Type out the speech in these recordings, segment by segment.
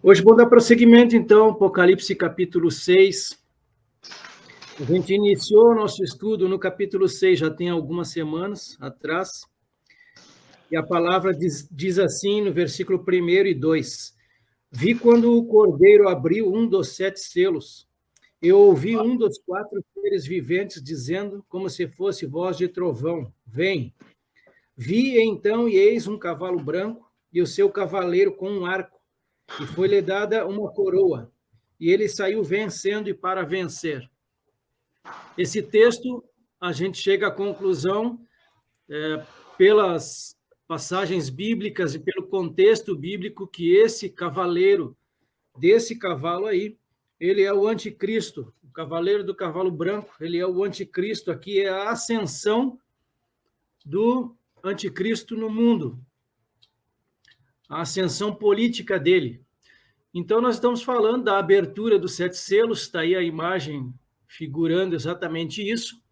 Hoje vou dar prosseguimento, então, Apocalipse capítulo 6. A gente iniciou o nosso estudo no capítulo 6, já tem algumas semanas atrás, e a palavra diz assim, no versículo 1 e 2: Vi quando o Cordeiro abriu um dos 7 selos, eu ouvi um dos 4 seres viventes dizendo, como se fosse voz de trovão: Vem! Vi então, e eis um cavalo branco, e o seu cavaleiro com um arco, e foi-lhe dada uma coroa, e ele saiu vencendo e para vencer. Esse texto, a gente chega à conclusão, pelas passagens bíblicas e pelo contexto bíblico, que esse cavaleiro, desse cavalo aí, ele é o anticristo, o cavaleiro do cavalo branco, ele é o anticristo, aqui é a ascensão do anticristo no mundo, a ascensão política dele. Então, nós estamos falando da abertura dos 7 selos, está aí a imagem figurando exatamente isso.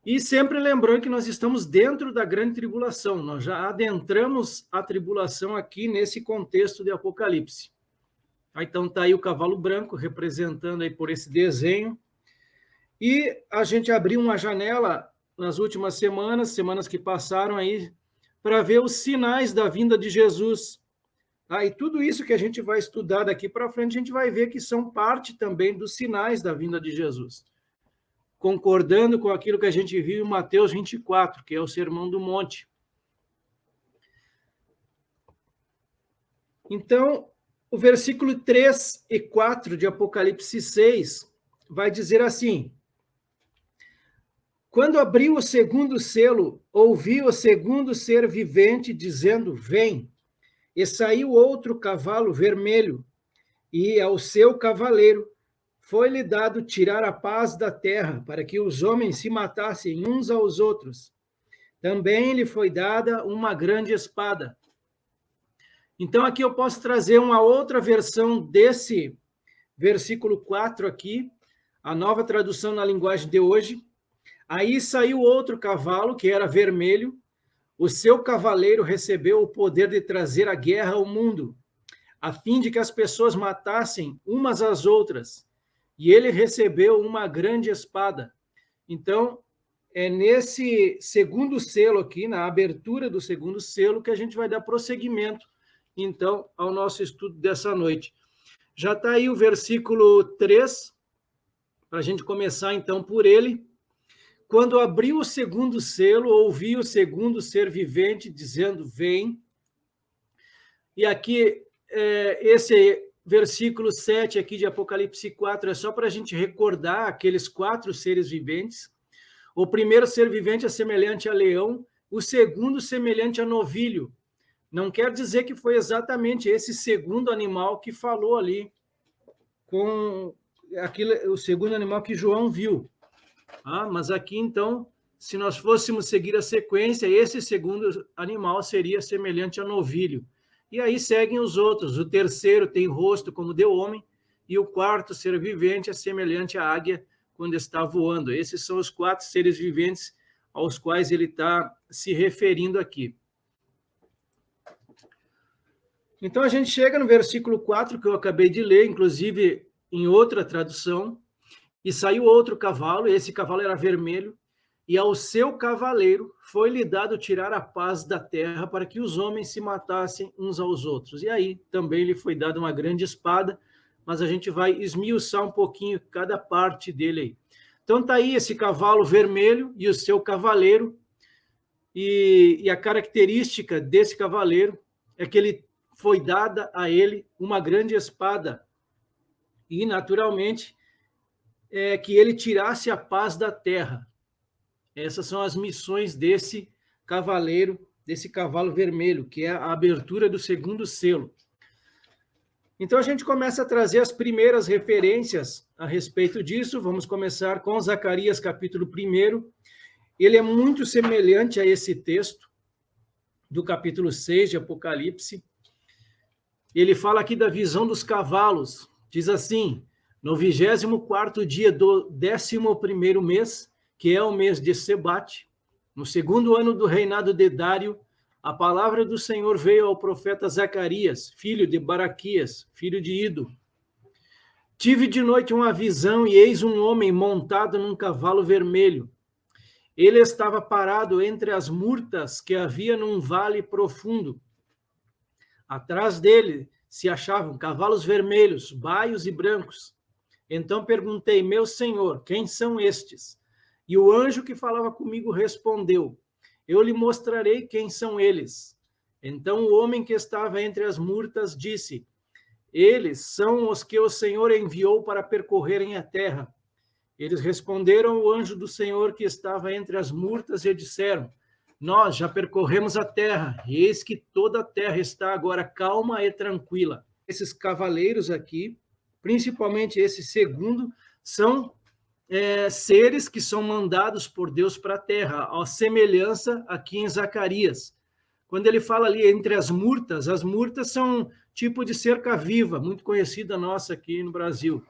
E sempre lembrando que nós estamos dentro da grande tribulação, nós já adentramos a tribulação aqui nesse contexto de Apocalipse. Então, está aí o cavalo branco, representando aí por esse desenho. E a gente abriu uma janela nas últimas semanas que passaram aí, para ver os sinais da vinda de Jesus. E tudo isso que a gente vai estudar daqui para frente, a gente vai ver que são parte também dos sinais da vinda de Jesus. Concordando com aquilo que a gente viu em Mateus 24, que é o Sermão do Monte. Então, o versículo 3 e 4 de Apocalipse 6 vai dizer assim: Quando abriu o segundo selo, ouvi o segundo ser vivente dizendo, Vem! E saiu outro cavalo vermelho, e ao seu cavaleiro foi-lhe dado tirar a paz da terra, para que os homens se matassem uns aos outros. Também lhe foi dada uma grande espada. Então, aqui eu posso trazer uma outra versão desse versículo 4 aqui, a nova tradução na linguagem de hoje. Aí saiu outro cavalo, que era vermelho, o seu cavaleiro recebeu o poder de trazer a guerra ao mundo, a fim de que as pessoas matassem umas às outras. E ele recebeu uma grande espada. Então, é nesse segundo selo aqui, na abertura do segundo selo, que a gente vai dar prosseguimento, então, ao nosso estudo dessa noite. Já está aí o versículo 3, para a gente começar, então, por ele. Quando abriu o segundo selo, ouvi o segundo ser vivente dizendo, Vem. E aqui, esse versículo 7 aqui de Apocalipse 4 é só para a gente recordar aqueles 4 seres viventes. O primeiro ser vivente é semelhante a leão, o segundo semelhante a novilho. Não quer dizer que foi exatamente esse segundo animal que falou ali, com o segundo animal que João viu. Mas aqui, então, se nós fôssemos seguir a sequência, esse segundo animal seria semelhante a novilho. E aí seguem os outros. O terceiro tem rosto como de homem, e o quarto ser vivente é semelhante à águia quando está voando. Esses são os 4 seres viventes aos quais ele está se referindo aqui. Então, a gente chega no versículo 4, que eu acabei de ler, inclusive em outra tradução, e saiu outro cavalo, e esse cavalo era vermelho, e ao seu cavaleiro foi-lhe dado tirar a paz da terra para que os homens se matassem uns aos outros. E aí também lhe foi dada uma grande espada, mas a gente vai esmiuçar um pouquinho cada parte dele aí. Então está aí esse cavalo vermelho e o seu cavaleiro, e a característica desse cavaleiro é que ele foi dada a ele uma grande espada, e naturalmente que ele tirasse a paz da terra. Essas são as missões desse cavaleiro, desse cavalo vermelho, que é a abertura do segundo selo. Então, a gente começa a trazer as primeiras referências a respeito disso. Vamos começar com Zacarias, capítulo 1. Ele é muito semelhante a esse texto do capítulo 6 de Apocalipse. Ele fala aqui da visão dos cavalos. Diz assim, no 24º dia do 11º mês, que é o mês de Sebate, no segundo ano do reinado de Dário, a palavra do Senhor veio ao profeta Zacarias, filho de Baraquias, filho de Ido. Tive de noite uma visão, e eis um homem montado num cavalo vermelho. Ele estava parado entre as murtas que havia num vale profundo. Atrás dele se achavam cavalos vermelhos, baios e brancos. Então perguntei, meu senhor, quem são estes? E o anjo que falava comigo respondeu, eu lhe mostrarei quem são eles. Então o homem que estava entre as murtas disse, eles são os que o Senhor enviou para percorrerem a terra. Eles responderam ao anjo do Senhor que estava entre as murtas e disseram, nós já percorremos a terra, e eis que toda a terra está agora calma e tranquila. Esses cavaleiros aqui, principalmente esse segundo, são seres que são mandados por Deus para a terra, a semelhança aqui em Zacarias. Quando ele fala ali entre as murtas são tipo de cerca viva, muito conhecida nossa aqui no Brasil.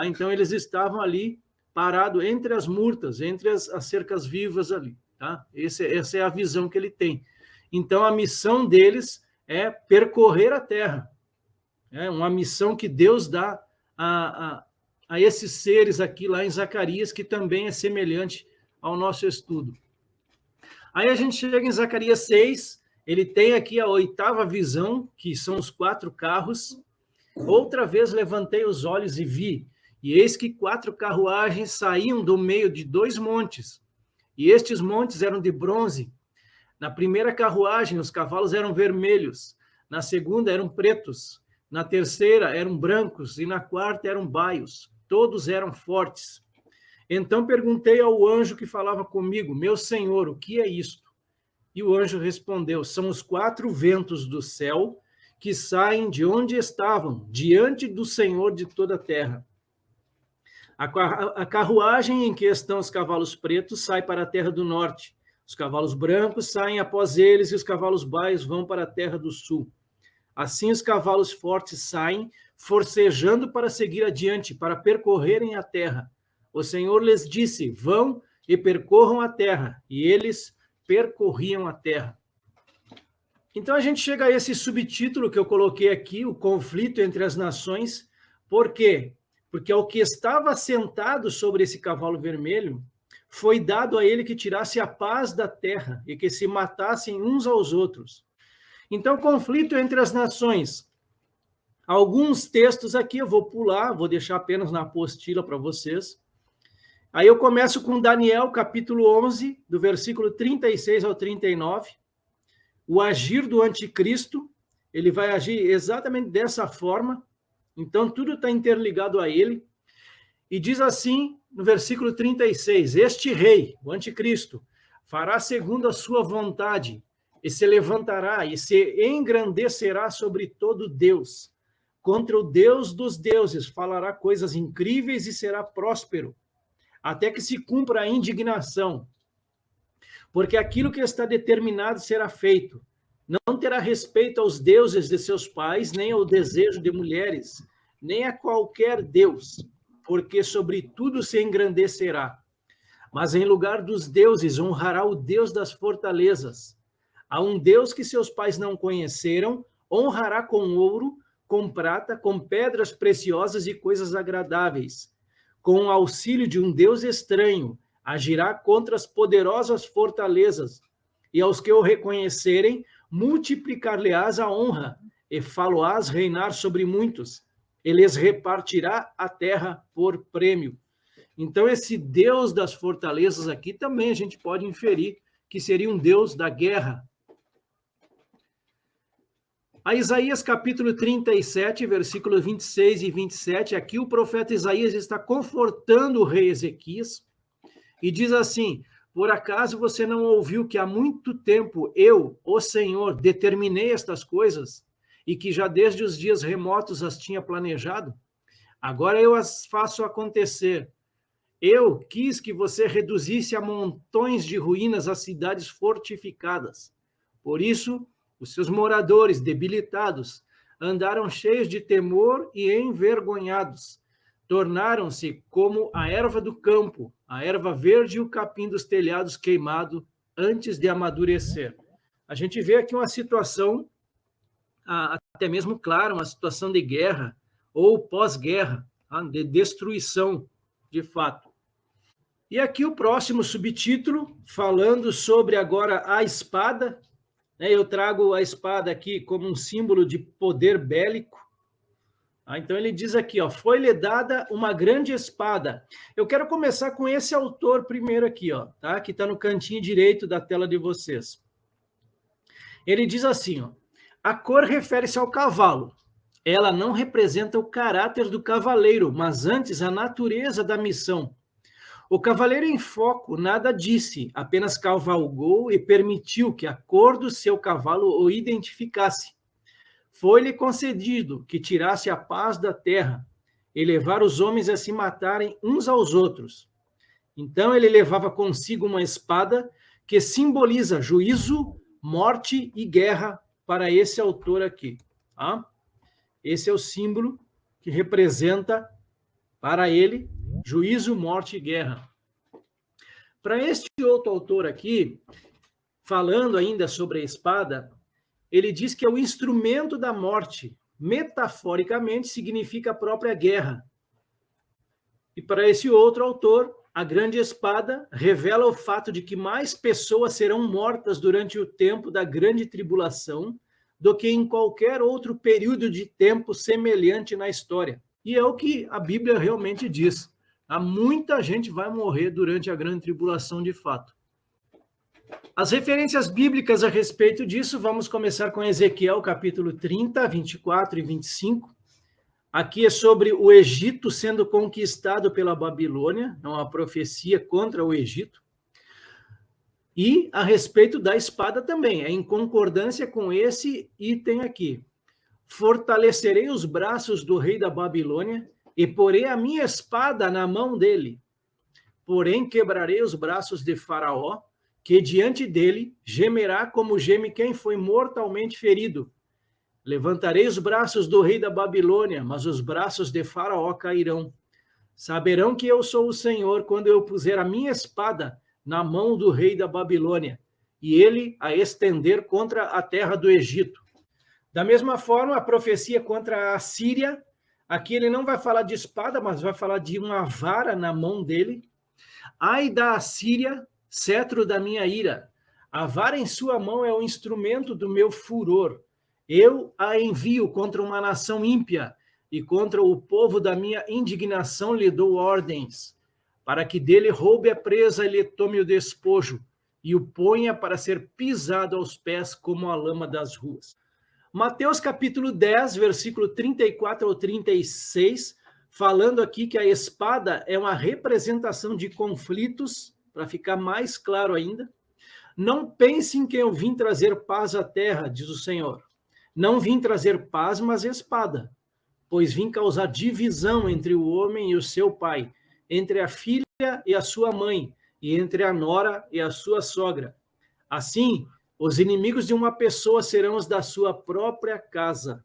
Então, eles estavam ali parados entre as murtas, entre as cercas vivas ali. Tá? Essa é a visão que ele tem. Então, a missão deles é percorrer a terra. É uma missão que Deus dá a esses seres aqui lá em Zacarias, que também é semelhante ao nosso estudo. Aí a gente chega em Zacarias 6, ele tem aqui a 8ª visão, que são os 4 carros. Outra vez levantei os olhos e vi, e eis que 4 carruagens saíam do meio de 2 montes, e estes montes eram de bronze. Na primeira carruagem, os cavalos eram vermelhos, na segunda eram pretos, na terceira eram brancos, e na quarta eram baios. Todos eram fortes. Então perguntei ao anjo que falava comigo, meu senhor, o que é isto? E o anjo respondeu, são os 4 ventos do céu que saem de onde estavam, diante do Senhor de toda a terra. A carruagem em que estão os cavalos pretos sai para a terra do norte. Os cavalos brancos saem após eles e os cavalos baios vão para a terra do sul. Assim os cavalos fortes saem, forcejando para seguir adiante, para percorrerem a terra. O Senhor lhes disse, vão e percorram a terra. E eles percorriam a terra. Então a gente chega a esse subtítulo que eu coloquei aqui, o conflito entre as nações. Por quê? Porque ao que estava sentado sobre esse cavalo vermelho, foi dado a ele que tirasse a paz da terra e que se matassem uns aos outros. Então, conflito entre as nações. Alguns textos aqui eu vou pular, vou deixar apenas na apostila para vocês. Aí eu começo com Daniel, capítulo 11, do versículo 36 ao 39. O agir do anticristo, ele vai agir exatamente dessa forma. Então, tudo está interligado a ele. E diz assim, no versículo 36, este rei, o anticristo, fará segundo a sua vontade, e se levantará e se engrandecerá sobre todo Deus. Contra o Deus dos deuses fará coisas incríveis e será próspero, até que se cumpra a indignação. Porque aquilo que está determinado será feito. Não terá respeito aos deuses de seus pais, nem ao desejo de mulheres, nem a qualquer deus, porque sobre tudo se engrandecerá. Mas em lugar dos deuses honrará o Deus das fortalezas. A um Deus que seus pais não conheceram, honrará com ouro, com prata, com pedras preciosas e coisas agradáveis. Com o auxílio de um Deus estranho, agirá contra as poderosas fortalezas, e aos que o reconhecerem, multiplicar-lhe-ás a honra, e fá-lo-ás reinar sobre muitos. Ele lhes repartirá a terra por prêmio. Então, esse Deus das fortalezas aqui também a gente pode inferir que seria um Deus da guerra. A Isaías capítulo 37, versículos 26 e 27, aqui o profeta Isaías está confortando o rei Ezequias e diz assim, por acaso você não ouviu que há muito tempo eu, o Senhor, determinei estas coisas e que já desde os dias remotos as tinha planejado? Agora eu as faço acontecer. Eu quis que você reduzisse a montões de ruínas as cidades fortificadas. Por isso, os seus moradores, debilitados, andaram cheios de temor e envergonhados. Tornaram-se como a erva do campo, a erva verde e o capim dos telhados queimado antes de amadurecer. A gente vê aqui uma situação, até mesmo, claro, uma situação de guerra ou pós-guerra, tá? De destruição, de fato. E aqui o próximo subtítulo, falando sobre agora a espada, né? Eu trago a espada aqui como um símbolo de poder bélico. Então ele diz aqui, ó, foi-lhe dada uma grande espada. Eu quero começar com esse autor primeiro aqui, ó, tá? Que está no cantinho direito da tela de vocês. Ele diz assim, ó, a cor refere-se ao cavalo. Ela não representa o caráter do cavaleiro, mas antes a natureza da missão. O cavaleiro em foco nada disse, apenas cavalgou e permitiu que a cor do seu cavalo o identificasse. Foi-lhe concedido que tirasse a paz da terra e levar os homens a se matarem uns aos outros. Então ele levava consigo uma espada que simboliza juízo, morte e guerra para esse autor aqui. Tá? Esse é o símbolo que representa para ele juízo, morte e guerra. Para este outro autor aqui, falando ainda sobre a espada, ele diz que é o instrumento da morte. Metaforicamente, significa a própria guerra. E para esse outro autor, a grande espada revela o fato de que mais pessoas serão mortas durante o tempo da grande tribulação do que em qualquer outro período de tempo semelhante na história. E é o que a Bíblia realmente diz. Muita gente vai morrer durante a grande tribulação de fato. As referências bíblicas a respeito disso, vamos começar com Ezequiel, capítulo 30, 24 e 25. Aqui é sobre o Egito sendo conquistado pela Babilônia, é uma profecia contra o Egito. E a respeito da espada também, é em concordância com esse item aqui. Fortalecerei os braços do rei da Babilônia e porei a minha espada na mão dele. Porém, quebrarei os braços de Faraó, que diante dele gemerá como geme quem foi mortalmente ferido. Levantarei os braços do rei da Babilônia, mas os braços de Faraó cairão. Saberão que eu sou o Senhor quando eu puser a minha espada na mão do rei da Babilônia, e ele a estender contra a terra do Egito. Da mesma forma, a profecia contra a Síria, aqui ele não vai falar de espada, mas vai falar de uma vara na mão dele. Ai da Assíria, cetro da minha ira. A vara em sua mão é o instrumento do meu furor. Eu a envio contra uma nação ímpia, e contra o povo da minha indignação lhe dou ordens, para que dele roube a presa e lhe tome o despojo, e o ponha para ser pisado aos pés como a lama das ruas. Mateus capítulo 10, versículo 34 ao 36, falando aqui que a espada é uma representação de conflitos, para ficar mais claro ainda. Não pensem que eu vim trazer paz à terra, diz o Senhor. Não vim trazer paz, mas espada, pois vim causar divisão entre o homem e o seu pai, entre a filha e a sua mãe, e entre a nora e a sua sogra. Assim, os inimigos de uma pessoa serão os da sua própria casa.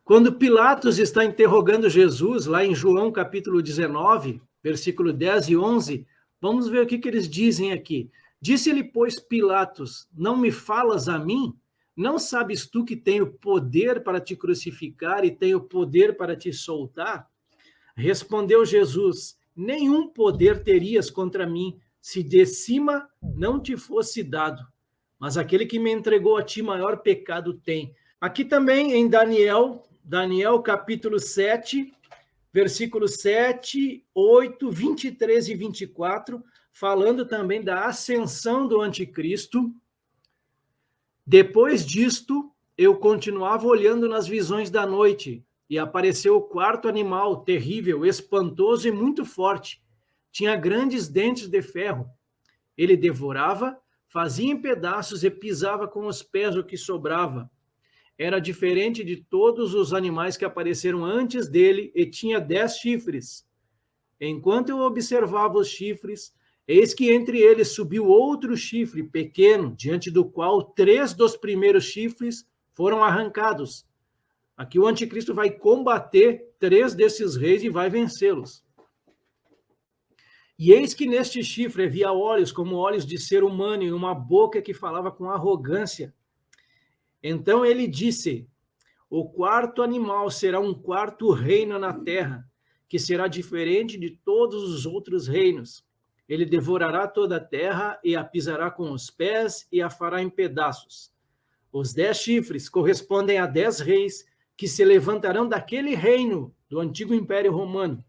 Quando Pilatos está interrogando Jesus, lá em João capítulo 19, versículo 10 e 11, vamos ver o que eles dizem aqui. Disse-lhe, pois, Pilatos, não me falas a mim? Não sabes tu que tenho poder para te crucificar e tenho poder para te soltar? Respondeu Jesus, nenhum poder terias contra mim, se de cima não te fosse dado. Mas aquele que me entregou a ti maior pecado tem. Aqui também em Daniel capítulo 7, versículos 7, 8, 23 e 24, falando também da ascensão do anticristo. Depois disto, eu continuava olhando nas visões da noite, e apareceu o quarto animal, terrível, espantoso e muito forte. Tinha grandes dentes de ferro. Ele devorava, fazia em pedaços e pisava com os pés o que sobrava. Era diferente de todos os animais que apareceram antes dele e tinha 10 chifres. Enquanto eu observava os chifres, eis que entre eles subiu outro chifre pequeno, diante do qual 3 dos primeiros chifres foram arrancados. Aqui o anticristo vai combater 3 desses reis e vai vencê-los. E eis que neste chifre havia olhos como olhos de ser humano e uma boca que falava com arrogância. Então ele disse: o quarto animal será um quarto reino na terra, que será diferente de todos os outros reinos. Ele devorará toda a terra e a pisará com os pés e a fará em pedaços. Os 10 chifres correspondem a 10 reis que se levantarão daquele reino do antigo Império Romano.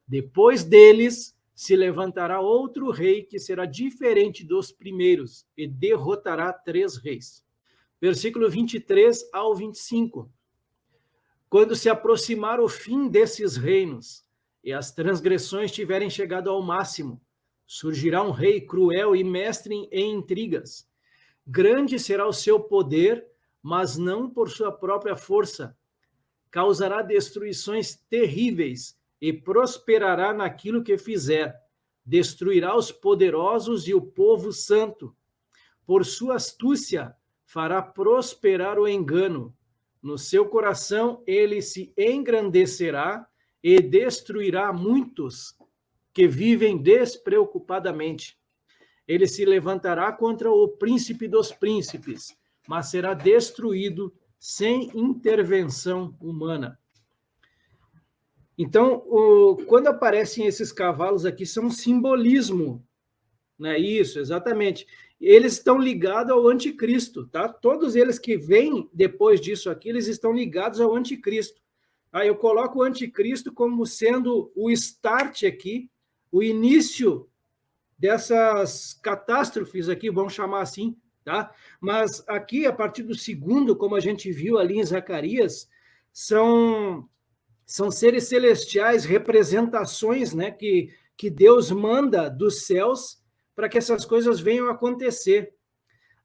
Depois deles se levantará outro rei que será diferente dos primeiros e derrotará 3 reis. Versículo 23 ao 25. Quando se aproximar o fim desses reinos e as transgressões tiverem chegado ao máximo, surgirá um rei cruel e mestre em intrigas. Grande será o seu poder, mas não por sua própria força. Causará destruições terríveis e prosperará naquilo que fizer. Destruirá os poderosos e o povo santo. Por sua astúcia, fará prosperar o engano. No seu coração, ele se engrandecerá e destruirá muitos que vivem despreocupadamente. Ele se levantará contra o príncipe dos príncipes, mas será destruído sem intervenção humana. Então, quando aparecem esses cavalos aqui, são um simbolismo, né? Isso, exatamente. Eles estão ligados ao anticristo, tá? Todos eles que vêm depois disso aqui, eles estão ligados ao anticristo. Eu coloco o anticristo como sendo o start aqui, o início dessas catástrofes aqui, vamos chamar assim, tá? Mas aqui, a partir do segundo, como a gente viu ali em Zacarias, são seres celestiais, representações, né, que Deus manda dos céus para que essas coisas venham a acontecer.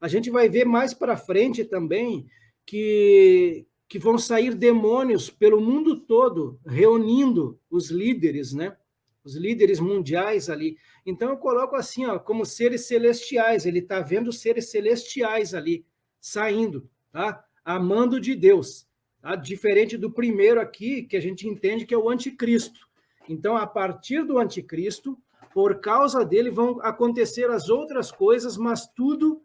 A gente vai ver mais para frente também que vão sair demônios pelo mundo todo, reunindo os líderes, né? Os líderes mundiais ali. Então eu coloco assim, ó, como seres celestiais. Ele está vendo seres celestiais ali saindo, tá? Amando de Deus. Tá? Diferente do primeiro aqui, que a gente entende que é o anticristo. Então, a partir do anticristo, por causa dele vão acontecer as outras coisas, mas tudo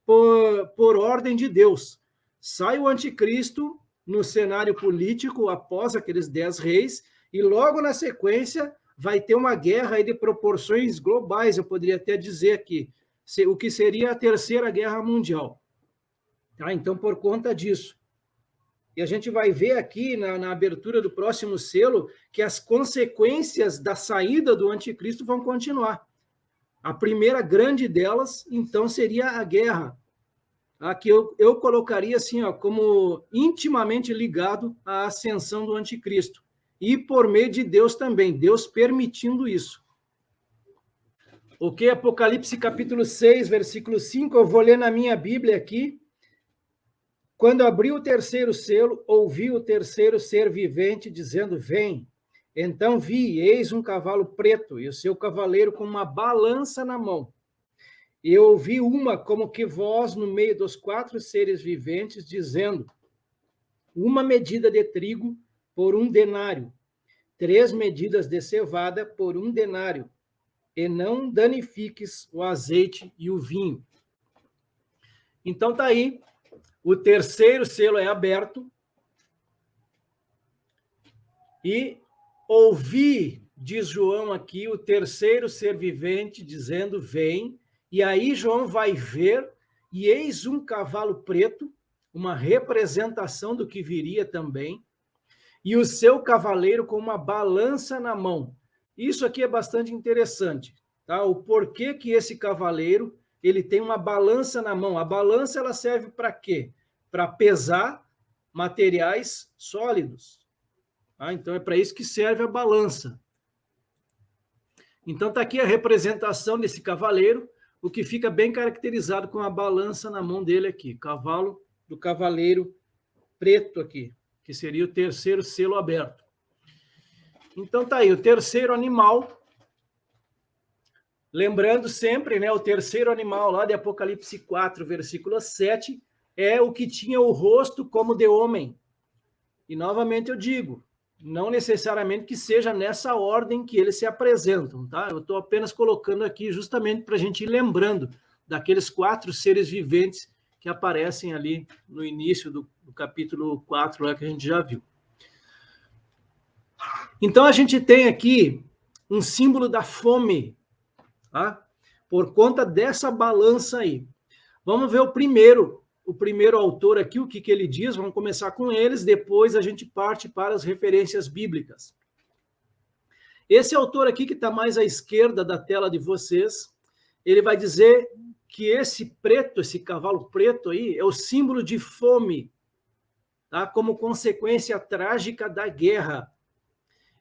por ordem de Deus. Sai o anticristo no cenário político após aqueles 10 reis, e logo na sequência vai ter uma guerra aí de proporções globais, eu poderia até dizer aqui, o que seria a Terceira Guerra Mundial. Tá? Então, por conta disso. E a gente vai ver aqui na abertura do próximo selo que as consequências da saída do anticristo vão continuar. A primeira grande delas, então, seria a guerra. Aqui eu colocaria assim, ó, como intimamente ligado à ascensão do anticristo. E por meio de Deus também, Deus permitindo isso. Ok, Apocalipse capítulo 6, versículo 5, eu vou ler na minha Bíblia aqui. Quando abriu o terceiro selo, ouvi o terceiro ser vivente dizendo, vem. Então vi, eis um cavalo preto, e o seu cavaleiro com uma balança na mão. E eu ouvi uma como que voz no meio dos 4 seres viventes, dizendo, uma medida de trigo por 1 denário, 3 medidas de cevada por 1 denário, e não danifiques o azeite e o vinho. Então tá aí. O terceiro selo é aberto e ouvi, diz João aqui, o terceiro ser vivente dizendo, vem, e aí João vai ver, e eis um cavalo preto, uma representação do que viria também, e o seu cavaleiro com uma balança na mão. Isso aqui é bastante interessante, tá? O porquê que esse cavaleiro ele tem uma balança na mão. A balança ela serve para quê? Para pesar materiais sólidos. Tá? Então, é para isso que serve a balança. Então, está aqui a representação desse cavaleiro, o que fica bem caracterizado com a balança na mão dele aqui. Cavalo do cavaleiro preto aqui, que seria o terceiro selo aberto. Então, está aí, o terceiro animal. Lembrando sempre, né, o terceiro animal lá de Apocalipse 4, versículo 7, é o que tinha o rosto como de homem. E, novamente, eu digo, não necessariamente que seja nessa ordem que eles se apresentam, tá? Eu estou apenas colocando aqui justamente para a gente ir lembrando daqueles 4 seres viventes que aparecem ali no início do capítulo 4, lá que a gente já viu. Então, a gente tem aqui um símbolo da fome, tá? Por conta dessa balança aí. Vamos ver o primeiro autor aqui, o que ele diz. Vamos começar com eles, depois a gente parte para as referências bíblicas. Esse autor aqui, que está mais à esquerda da tela de vocês, ele vai dizer que esse cavalo preto aí, é o símbolo de fome, tá? Como consequência trágica da guerra,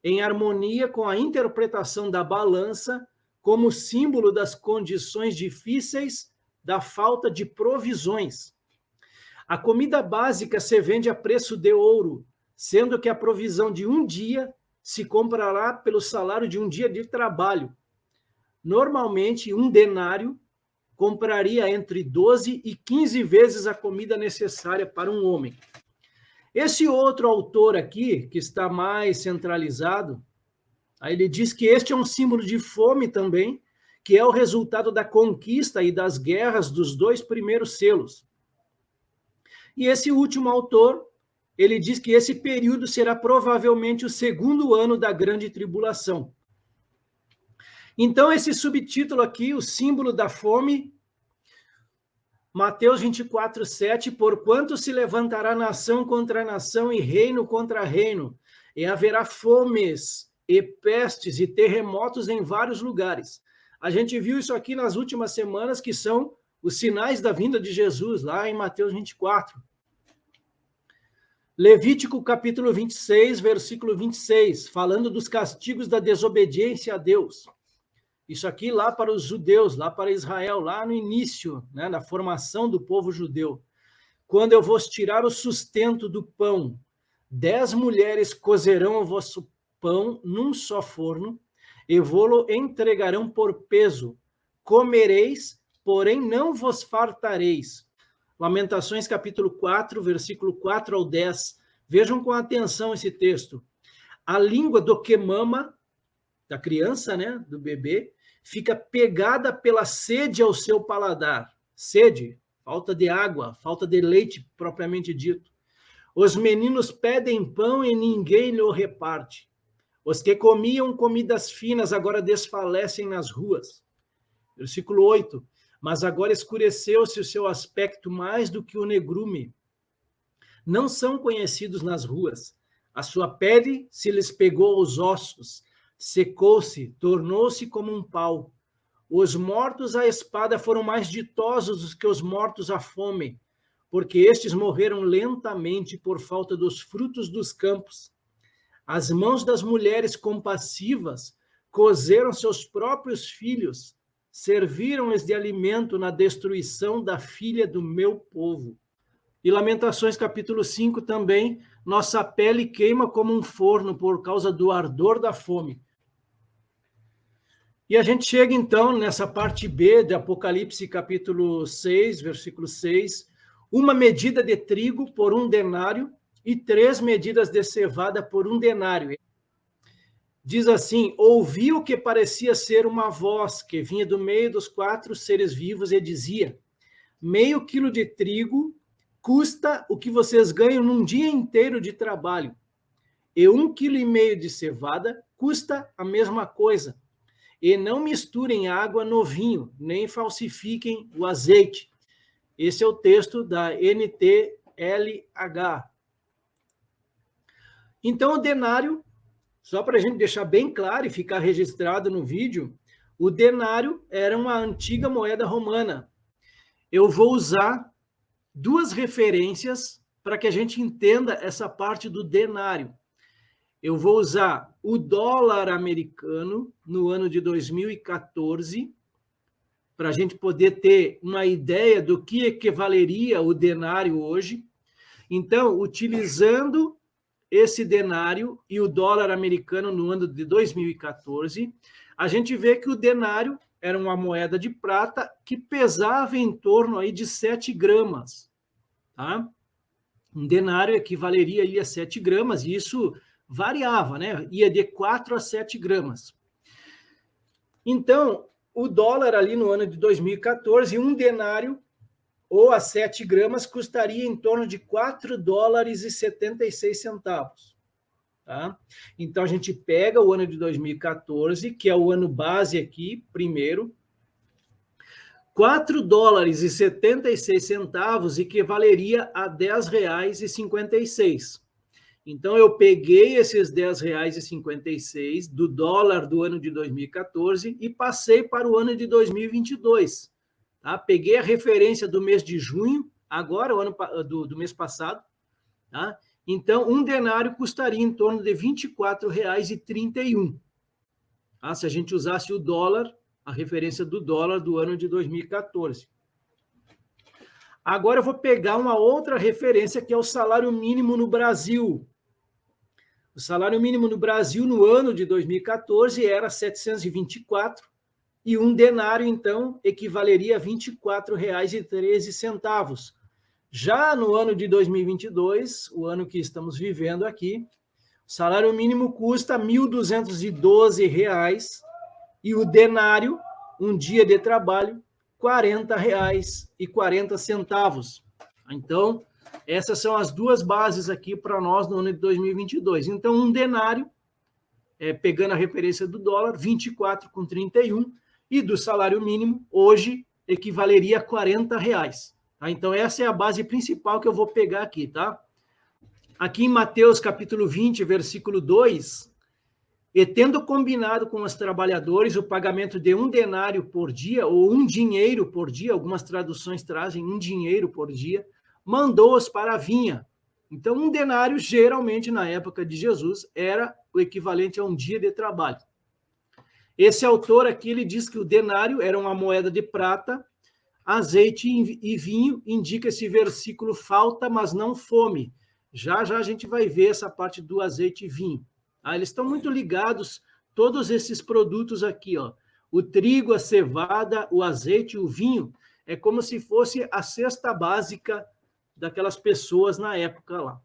em harmonia com a interpretação da balança como símbolo das condições difíceis da falta de provisões. A comida básica se vende a preço de ouro, sendo que a provisão de um dia se comprará pelo salário de um dia de trabalho. Normalmente, um denário compraria entre 12 e 15 vezes a comida necessária para um homem. Esse outro autor aqui, que está mais centralizado, aí ele diz que este é um símbolo de fome também, que é o resultado da conquista e das guerras dos 2 primeiros selos. E esse último autor, ele diz que esse período será provavelmente o 2º ano da grande tribulação. Então, esse subtítulo aqui, o símbolo da fome, Mateus 24, 7, porquanto se levantará nação contra nação e reino contra reino, e haverá fomes e pestes e terremotos em vários lugares. A gente viu isso aqui nas últimas semanas, que são os sinais da vinda de Jesus, lá em Mateus 24. Levítico capítulo 26, versículo 26, falando dos castigos da desobediência a Deus. Isso aqui lá para os judeus, lá para Israel, lá no início, né, na formação do povo judeu. Quando eu vos tirar o sustento do pão, 10 mulheres cozerão o vosso pão num só forno, e vô-lo entregarão por peso. Comereis, porém não vos fartareis. Lamentações capítulo 4, versículo 4 ao 10. Vejam com atenção esse texto. A língua do que mama, da criança, né, do bebê, fica pegada pela sede ao seu paladar. Sede, falta de água, falta de leite propriamente dito. Os meninos pedem pão e ninguém lhe o reparte. Os que comiam comidas finas agora desfalecem nas ruas. Versículo 8. Mas agora escureceu-se o seu aspecto mais do que o negrume. Não são conhecidos nas ruas. A sua pele se lhes pegou aos ossos, secou-se, tornou-se como um pau. Os mortos à espada foram mais ditosos do que os mortos à fome, porque estes morreram lentamente por falta dos frutos dos campos. As mãos das mulheres compassivas cozeram seus próprios filhos, serviram-lhes de alimento na destruição da filha do meu povo. E Lamentações capítulo 5 também, nossa pele queima como um forno por causa do ardor da fome. E a gente chega então nessa parte B de Apocalipse capítulo 6, versículo 6, uma medida de trigo por 1 denário e 3 medidas de cevada por 1 denário. Diz assim, ouvi o que parecia ser uma voz que vinha do meio dos 4 seres vivos e dizia, meio quilo de trigo custa o que vocês ganham num dia inteiro de trabalho, e 1,5 kg de cevada custa a mesma coisa. E não misturem água no vinho, nem falsifiquem o azeite. Esse é o texto da NTLH. Então, o denário, só para a gente deixar bem claro e ficar registrado no vídeo, o denário era uma antiga moeda romana. Eu vou usar 2 referências para que a gente entenda essa parte do denário. Eu vou usar o dólar americano no ano de 2014, para a gente poder ter uma ideia do que equivaleria o denário hoje. Então, utilizando esse denário e o dólar americano no ano de 2014, a gente vê que o denário era uma moeda de prata que pesava em torno aí de 7 gramas. Tá? Um denário equivaleria aí a 7 gramas, e isso variava, né? Ia de 4 a 7 gramas. Então, o dólar ali no ano de 2014, 1 denário ou a 7 gramas, custaria em torno de $4,76. Tá? Então, a gente pega o ano de 2014, que é o ano base aqui, primeiro, $4,76 equivaleria a R$10,56. Então, eu peguei esses R$10,56 do dólar do ano de 2014 e passei para o ano de 2022. Tá? Peguei a referência do mês de junho, agora, o ano do mês passado. Tá? Então, um denário custaria em torno de R$24,31. Tá? Se a gente usasse o dólar, a referência do dólar do ano de 2014. Agora eu vou pegar uma outra referência, que é o salário mínimo no Brasil. O salário mínimo no Brasil, no ano de 2014, era 724, e um denário, então, equivaleria a R$24,13. Já no ano de 2022, o ano que estamos vivendo aqui, o salário mínimo custa R$1.212, e o denário, um dia de trabalho, R$40,40. Então, essas são as duas bases aqui para nós no ano de 2022. Então, um denário, pegando a referência do dólar, 24,31, e do salário mínimo, hoje, equivaleria a R$40. Tá? Então, essa é a base principal que eu vou pegar aqui, tá? Aqui em Mateus, capítulo 20, versículo 2, e tendo combinado com os trabalhadores o pagamento de um denário por dia, ou um dinheiro por dia, algumas traduções trazem um dinheiro por dia, mandou-os para a vinha. Então, um denário, geralmente, na época de Jesus, era o equivalente a um dia de trabalho. Esse autor aqui, ele diz que o denário era uma moeda de prata, azeite e vinho, indica esse versículo, falta, mas não fome. Já já a gente vai ver essa parte do azeite e vinho. Eles estão muito ligados, todos esses produtos aqui, ó. O trigo, a cevada, o azeite, o vinho, é como se fosse a cesta básica daquelas pessoas na época lá.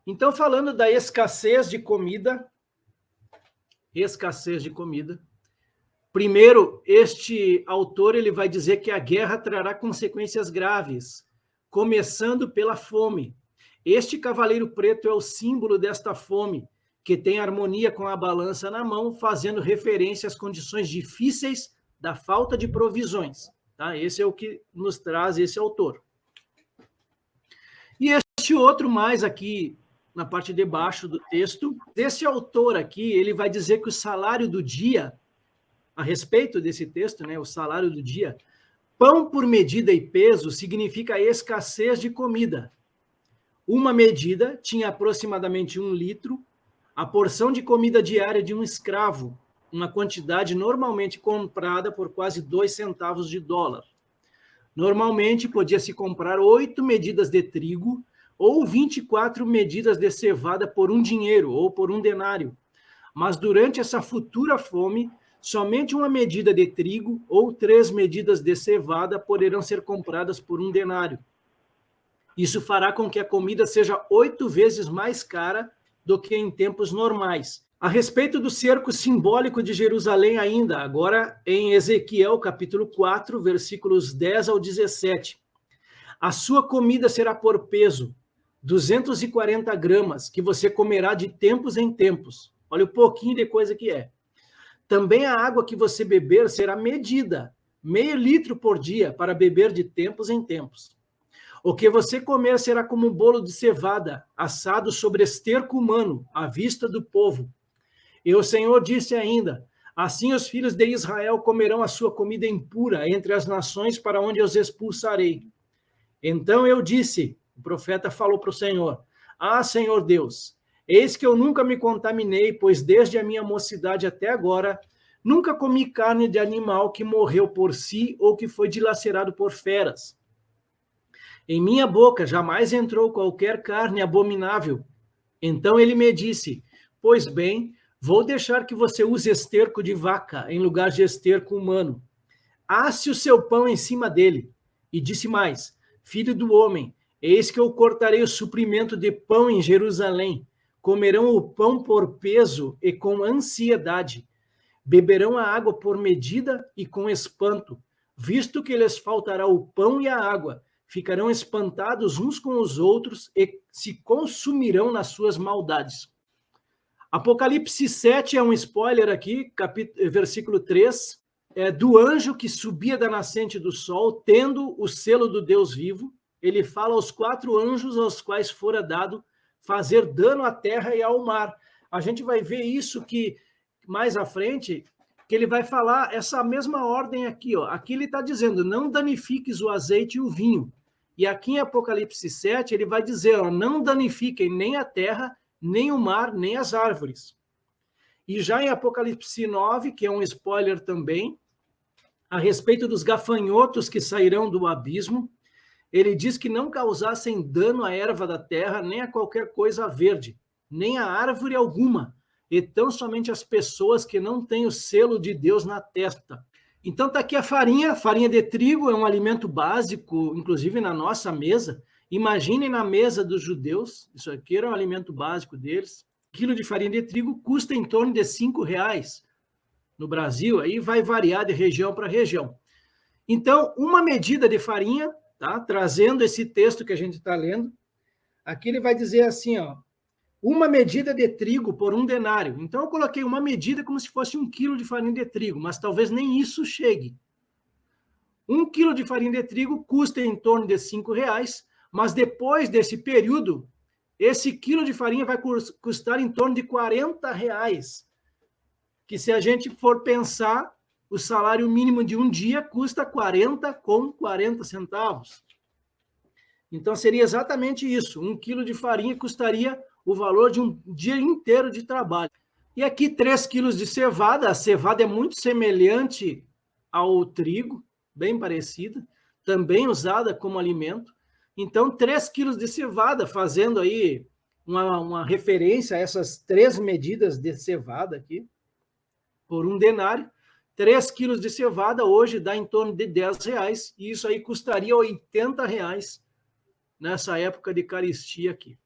Então, falando da escassez de comida, primeiro, este autor ele vai dizer que a guerra trará consequências graves, começando pela fome. Este cavaleiro preto é o símbolo desta fome, que tem harmonia com a balança na mão, fazendo referência às condições difíceis da falta de provisões. Tá? Esse é o que nos traz esse autor. E este outro mais aqui, na parte de baixo do texto, esse autor aqui, ele vai dizer que o salário do dia, a respeito desse texto, né, o salário do dia, pão por medida e peso significa escassez de comida. Uma medida tinha aproximadamente 1 litro, a porção de comida diária de um escravo, uma quantidade normalmente comprada por quase 2 centavos de dólar. Normalmente podia-se comprar 8 medidas de trigo ou 24 medidas de cevada por um dinheiro ou por um denário. Mas durante essa futura fome, somente uma medida de trigo ou 3 medidas de cevada poderão ser compradas por um denário. Isso fará com que a comida seja 8 vezes mais cara do que em tempos normais. A respeito do cerco simbólico de Jerusalém ainda, agora em Ezequiel, capítulo 4, versículos 10 ao 17. A sua comida será por peso, 240 gramas, que você comerá de tempos em tempos. Olha o pouquinho de coisa que é. Também a água que você beber será medida, meio litro por dia, para beber de tempos em tempos. O que você comer será como um bolo de cevada, assado sobre esterco humano, à vista do povo. E o Senhor disse ainda, assim os filhos de Israel comerão a sua comida impura entre as nações para onde eu os expulsarei. Então eu disse, o profeta falou para o Senhor, Senhor Deus, eis que eu nunca me contaminei, pois desde a minha mocidade até agora, nunca comi carne de animal que morreu por si ou que foi dilacerado por feras. Em minha boca jamais entrou qualquer carne abominável. Então ele me disse, pois bem, vou deixar que você use esterco de vaca em lugar de esterco humano. Asse o seu pão em cima dele. E disse mais, filho do homem, eis que eu cortarei o suprimento de pão em Jerusalém. Comerão o pão por peso e com ansiedade. Beberão a água por medida e com espanto, visto que lhes faltará o pão e a água. Ficarão espantados uns com os outros e se consumirão nas suas maldades. Apocalipse 7 é um spoiler aqui, versículo 3, do anjo que subia da nascente do sol, tendo o selo do Deus vivo. Ele fala aos 4 anjos aos quais fora dado fazer dano à terra e ao mar. A gente vai ver isso que mais à frente, que ele vai falar essa mesma ordem aqui. Ó. Aqui ele está dizendo, não danifiques o azeite e o vinho. E aqui em Apocalipse 7, ele vai dizer, ó, não danifiquem nem a terra, nem o mar, nem as árvores. E já em Apocalipse 9, que é um spoiler também, a respeito dos gafanhotos que sairão do abismo, ele diz que não causassem dano à erva da terra, nem a qualquer coisa verde, nem a árvore alguma, e tão somente as pessoas que não têm o selo de Deus na testa. Então está aqui a farinha de trigo é um alimento básico, inclusive na nossa mesa. Imaginem na mesa dos judeus, isso aqui era um alimento básico deles. Quilo de farinha de trigo custa em torno de R$5. No Brasil, aí vai variar de região para região. Então, uma medida de farinha, tá? Trazendo esse texto que a gente está lendo, aqui ele vai dizer assim, ó, uma medida de trigo por 1 denário. Então, eu coloquei uma medida como se fosse 1 quilo de farinha de trigo, mas talvez nem isso chegue. 1 quilo de farinha de trigo custa em torno de R$5, mas depois desse período, esse quilo de farinha vai custar em torno de R$40, que se a gente for pensar, o salário mínimo de um dia custa 40 centavos. Então, seria exatamente isso. 1 quilo de farinha custaria o valor de um dia inteiro de trabalho. E aqui 3 quilos de cevada. A cevada é muito semelhante ao trigo, bem parecida, também usada como alimento. Então, 3 quilos de cevada, fazendo aí uma referência a essas 3 medidas de cevada aqui, por 1 denário. 3 quilos de cevada hoje dá em torno de R$10, e isso aí custaria R$80 nessa época de caristia aqui.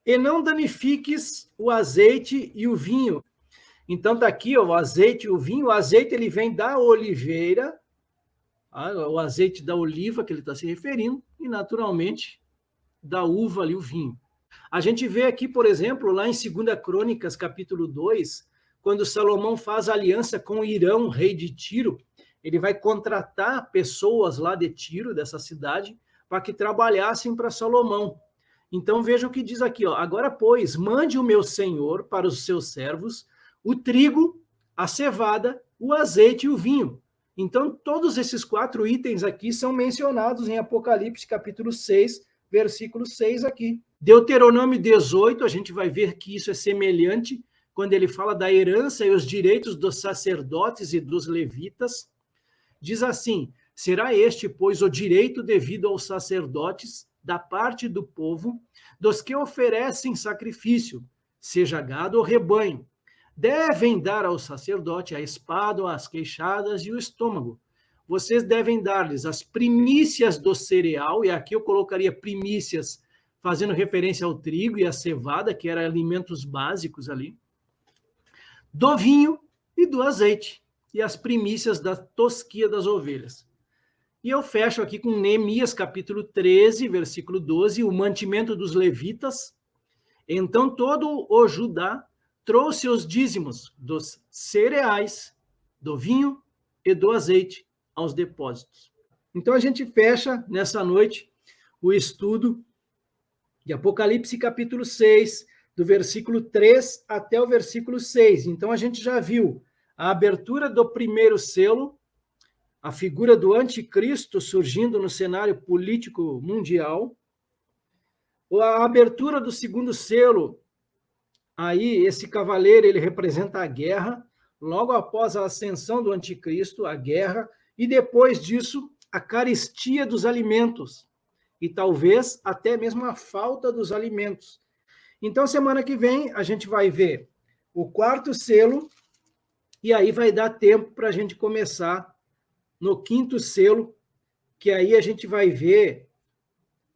E não danifiques o azeite e o vinho. Então está aqui ó, o azeite e o vinho. O azeite ele vem da oliveira, o azeite da oliva que ele está se referindo, e naturalmente da uva ali o vinho. A gente vê aqui, por exemplo, lá em 2 Crônicas, capítulo 2, quando Salomão faz aliança com Irão, rei de Tiro, ele vai contratar pessoas lá de Tiro, dessa cidade, para que trabalhassem para Salomão. Então veja o que diz aqui, ó. Agora, pois, mande o meu senhor para os seus servos o trigo, a cevada, o azeite e o vinho. Então, todos esses 4 itens aqui são mencionados em Apocalipse, capítulo 6, versículo 6 aqui. Deuteronômio 18, a gente vai ver que isso é semelhante, quando ele fala da herança e os direitos dos sacerdotes e dos levitas. Diz assim, será este, pois, o direito devido aos sacerdotes, da parte do povo, dos que oferecem sacrifício, seja gado ou rebanho. Devem dar ao sacerdote a espada, as queixadas e o estômago. Vocês devem dar-lhes as primícias do cereal, e aqui eu colocaria primícias, fazendo referência ao trigo e à cevada, que eram alimentos básicos ali, do vinho e do azeite, e as primícias da tosquia das ovelhas. E eu fecho aqui com Neemias, capítulo 13, versículo 12, o mantimento dos levitas. Então todo o Judá trouxe os dízimos dos cereais, do vinho e do azeite aos depósitos. Então a gente fecha nessa noite o estudo de Apocalipse, capítulo 6, do versículo 3 até o versículo 6. Então a gente já viu a abertura do primeiro selo, a figura do anticristo surgindo no cenário político mundial, a abertura do segundo selo, aí esse cavaleiro ele representa a guerra, logo após a ascensão do anticristo, a guerra, e depois disso a carestia dos alimentos, e talvez até mesmo a falta dos alimentos. Então semana que vem a gente vai ver o quarto selo, e aí vai dar tempo para a gente começar no quinto selo, que aí a gente vai ver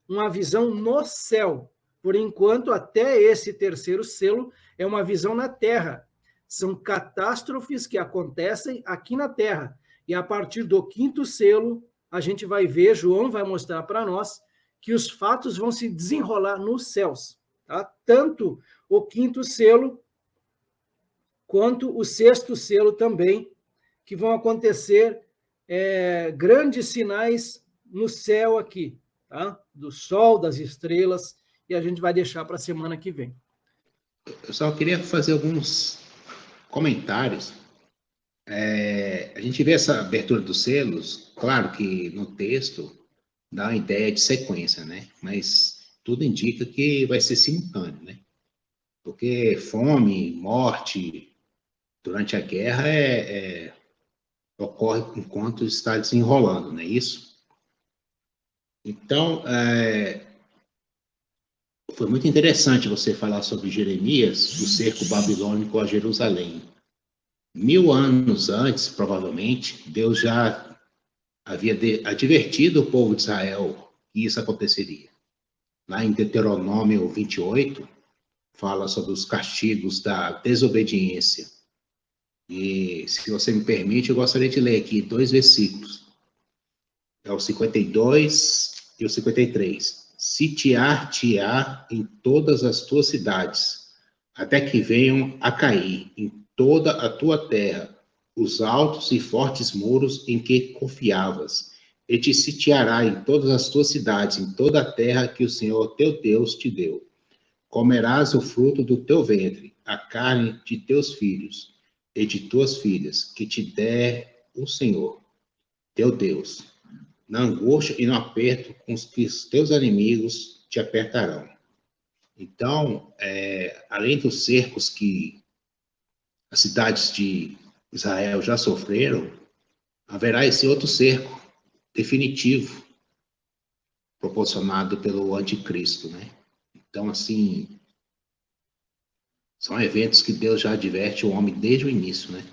uma visão no céu. Por enquanto, até esse terceiro selo é uma visão na terra. São catástrofes que acontecem aqui na Terra. E a partir do quinto selo, a gente vai ver, João vai mostrar para nós, que os fatos vão se desenrolar nos céus. Tá? Tanto o quinto selo, quanto o sexto selo também, que vão acontecer grandes sinais no céu aqui, tá? Do sol, das estrelas, e a gente vai deixar para a semana que vem. Eu só queria fazer alguns comentários. A gente vê essa abertura dos selos, claro que no texto dá uma ideia de sequência, né? Mas tudo indica que vai ser simultâneo, né? Porque fome, morte durante a guerra ocorre enquanto está desenrolando, não é isso? Então, foi muito interessante você falar sobre Jeremias, do cerco babilônico a Jerusalém. 1000 anos antes, provavelmente, Deus já havia advertido o povo de Israel que isso aconteceria. Lá em Deuteronômio 28, fala sobre os castigos da desobediência. E, se você me permite, eu gostaria de ler aqui 2 versículos. É o 52 e o 53. Sitiar-te-á em todas as tuas cidades, até que venham a cair em toda a tua terra os altos e fortes muros em que confiavas, e te sitiará em todas as tuas cidades, em toda a terra que o Senhor teu Deus te deu. Comerás o fruto do teu ventre, a carne de teus filhos e de tuas filhas, que te der o Senhor, teu Deus, na angústia e no aperto com que os teus inimigos te apertarão. Então, além dos cercos que as cidades de Israel já sofreram, haverá esse outro cerco definitivo, proporcionado pelo anticristo, né? Então, assim, são eventos que Deus já adverte o homem desde o início, né?